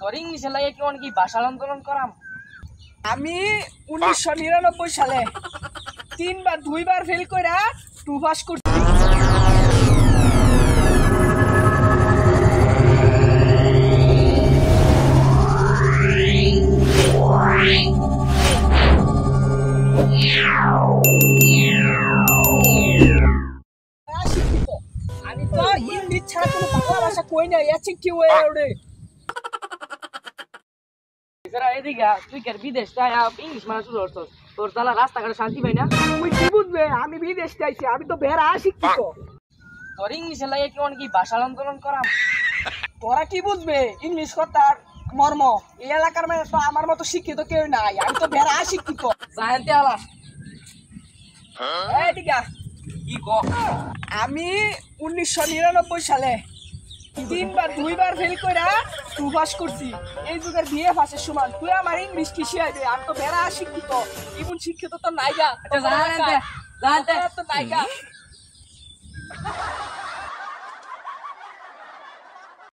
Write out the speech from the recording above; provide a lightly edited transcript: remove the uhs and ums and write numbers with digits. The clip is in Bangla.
তোর ইংলিশে লাগে কেমন কি ভাষা আন্দোলন করাম? আমি 1999 সালে 2বার ফেল কইরা 2 পাস করছি। আমি তো ইংলিশ ছাড়া কোনো বাংলা ভাষা কই না, এসে কি হয়ে ওরে। এদিকে তুই কি বিদেশ ইংলিশ মানে শুরু করছস? তোর তালা রাস্তাঘাটে শান্তি পাই না? তুই কি বুঝবে আমি বিদেশ যাইছি, আমি তো বেড়া শিক্ষিত। তোর ইংলিশে লাগে কেমন কি ভাষা আন্দোলন করাম? তোরা কি বুঝবে ইংলিশ কথার মর্ম? এই এলাকার মানে তো আমার মতো শিক্ষিত কেউ নাই, আমি তো বেড়া শিক্ষিত। জানতে আলা এদিকে কি ক? আমি 1999 সালে 2বার ফেল কইরা 2 পাস করছি। এই যুগের বিয়ে পাসের সমান। তুই আমার ইংলিশ কি শিখাইবে? আমি তো বেড়া শিক্ষিত, ইমন শিক্ষিত তো নাইগা। জানতে তো নাইগা।